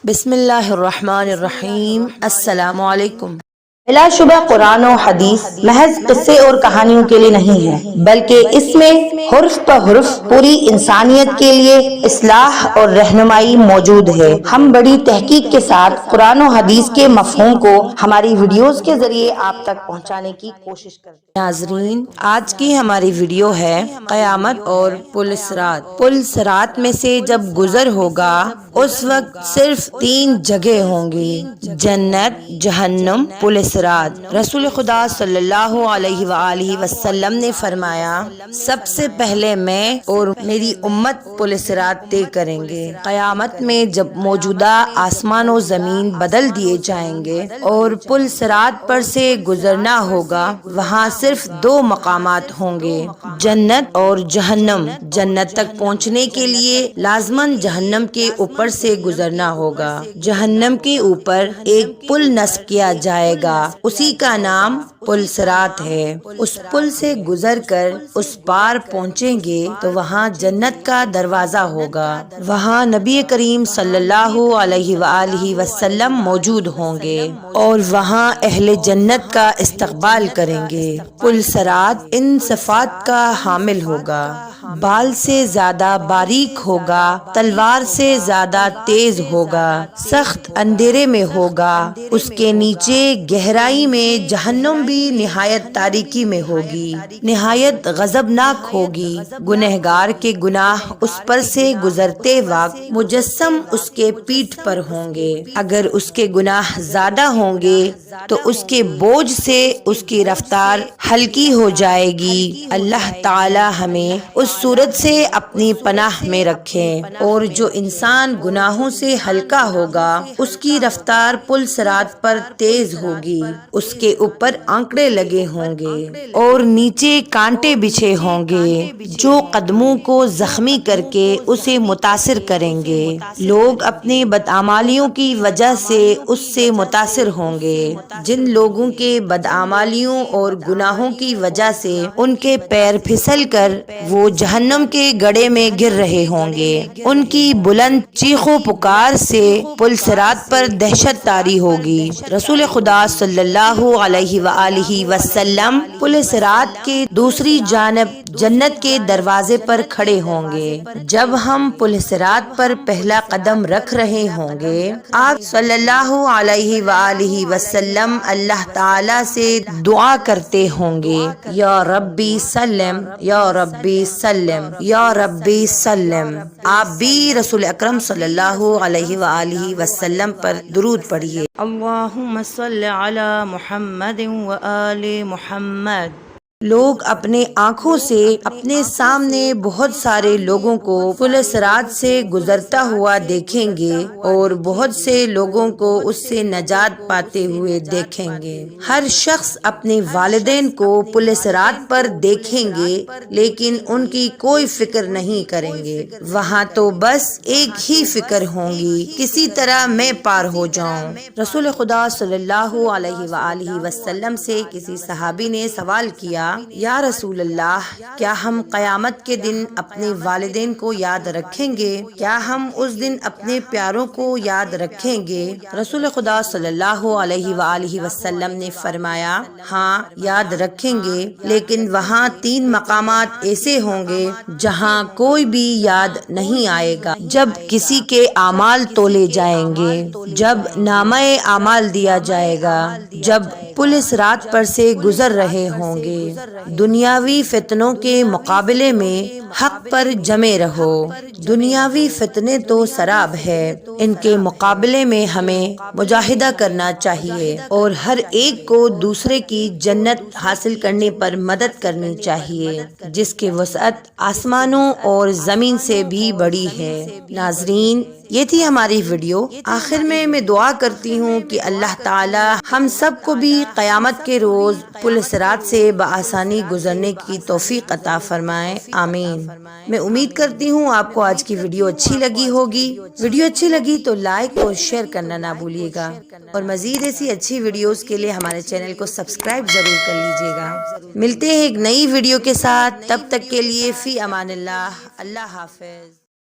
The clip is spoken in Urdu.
بسم اللہ الرحمن الرحیم۔ السلام علیکم۔ بلا شبہ قرآن و حدیث محض قصے اور کہانیوں کے لیے نہیں ہے، بلکہ اس میں حرف پہ حرف پوری انسانیت کے لیے اصلاح اور رہنمائی موجود ہے۔ ہم بڑی تحقیق کے ساتھ قرآن و حدیث کے مفہوم کو ہماری ویڈیوز کے ذریعے آپ تک پہنچانے کی کوشش کرتے ہیں۔ ناظرین، آج کی ہماری ویڈیو ہے قیامت اور پل صراط۔ پل صراط میں سے جب گزر ہوگا اس وقت صرف 3 جگہ ہوں گی: جنت، جہنم، پل صراط۔ رسول خدا صلی اللہ علیہ وآلہ وسلم نے فرمایا، سب سے پہلے میں اور میری امت پل صراط طے کریں گے۔ قیامت میں جب موجودہ آسمان و زمین بدل دیے جائیں گے اور پل صراط پر سے گزرنا ہوگا، وہاں صرف 2 مقامات ہوں گے: جنت اور جہنم۔ جنت تک پہنچنے کے لیے لازماً جہنم کے اوپر سے گزرنا ہوگا۔ جہنم کے اوپر ایک پل نصب کیا جائے گا، اسی کا نام پل صراط ہے۔ اس پل سے گزر کر اس پار پہنچیں گے تو وہاں جنت کا دروازہ ہوگا۔ وہاں نبی کریم صلی اللہ علیہ وآلہ وسلم موجود ہوں گے اور وہاں اہل جنت کا استقبال کریں گے۔ پل صراط ان صفات کا حامل ہوگا: بال سے زیادہ باریک ہوگا، تلوار سے زیادہ تیز ہوگا، سخت اندھیرے میں ہوگا، اس کے نیچے گہرائی میں جہنم بھی نہایت تاریکی میں ہوگی، نہایت غضبناک ہوگی۔ گنہگار کے گناہ اس پر سے گزرتے وقت مجسم اس کے پیٹھ پر ہوں گے۔ اگر اس کے گناہ زیادہ ہوں گے تو اس کے بوجھ سے اس کی رفتار ہلکی ہو جائے گی۔ اللہ تعالی ہمیں اس صورت سے اپنی پناہ میں رکھے۔ اور جو انسان گناہوں سے ہلکا ہوگا اس کی رفتار پل صراط پر تیز ہوگی، اس کے اوپر آنکڑے لگے ہوں گے اور نیچے کانٹے بچھے ہوں گے جو قدموں کو زخمی کر کے اسے متاثر کریں گے۔ لوگ اپنے بدعمالیوں کی وجہ سے اس سے متاثر ہوں گے۔ جن لوگوں کے بدعمالیوں اور گناہوں کی وجہ سے ان کے پیر پھسل کر وہ جہنم کے گڑھے میں گر رہے ہوں گے، ان کی بلند چیخ و پکار سے پل صراط پر دہشت طاری ہوگی۔ رسول خدا صلی اللہ علیہ وآلہ وسلم پل صراط کے دوسری جانب جنت کے دروازے پر کھڑے ہوں گے۔ جب ہم پل صراط پر پہلا قدم رکھ رہے ہوں گے، آپ صلی اللہ علیہ وآلہ وسلم اللہ تعالی سے دعا کرتے ہوں گے: یا ربی سلم، یا ربی سلم، یا ربی سلم۔ آپ بھی رسول اکرم صلی اللہ علیہ وآلہ وسلم پر درود پڑھیے: اللہم صل علی محمد وآل محمد۔ لوگ اپنے آنکھوں سے اپنے سامنے بہت سارے لوگوں کو پل صراط سے گزرتا ہوا دیکھیں گے اور بہت سے لوگوں کو اس سے نجات پاتے ہوئے دیکھیں گے۔ ہر شخص اپنے والدین کو پل صراط پر دیکھیں گے لیکن ان کی کوئی فکر نہیں کریں گے۔ وہاں تو بس ایک ہی فکر ہوگی، کسی طرح میں پار ہو جاؤں۔ رسول خدا صلی اللہ علیہ وآلہ وسلم سے کسی صحابی نے سوال کیا: یا رسول اللہ، کیا ہم قیامت کے دن اپنے والدین کو یاد رکھیں گے؟ کیا ہم اس دن اپنے پیاروں کو یاد رکھیں گے؟ رسول خدا صلی اللہ علیہ وآلہ وسلم نے فرمایا: ہاں، یاد رکھیں گے، لیکن وہاں 3 مقامات ایسے ہوں گے جہاں کوئی بھی یاد نہیں آئے گا۔ جب کسی کے اعمال تولے جائیں گے، جب نامہ اعمال دیا جائے گا، جب پل صراط پر سے گزر رہے ہوں گے۔ دنیاوی فتنوں کے مقابلے میں حق پر جمے رہو۔ دنیاوی فتنے تو سراب ہے، ان کے مقابلے میں ہمیں مجاہدہ کرنا چاہیے اور ہر ایک کو دوسرے کی جنت حاصل کرنے پر مدد کرنی چاہیے، جس کی وسعت آسمانوں اور زمین سے بھی بڑی ہے۔ ناظرین، یہ تھی ہماری ویڈیو۔ آخر میں دعا کرتی ہوں کہ اللہ تعالی ہم سب کو بھی قیامت کے روز پل صراط سے بآسانی گزرنے کی توفیق عطا فرمائے، آمین۔ میں امید کرتی ہوں آپ کو آج کی ویڈیو اچھی لگی ہوگی۔ ویڈیو اچھی لگی تو لائک اور شیئر کرنا نہ بھولیے گا، اور مزید ایسی اچھی ویڈیوز کے لیے ہمارے چینل کو سبسکرائب ضرور کر لیجیے گا۔ ملتے ہیں ایک نئی ویڈیو کے ساتھ، تب تک کے لیے فی امان اللہ، اللہ حافظ۔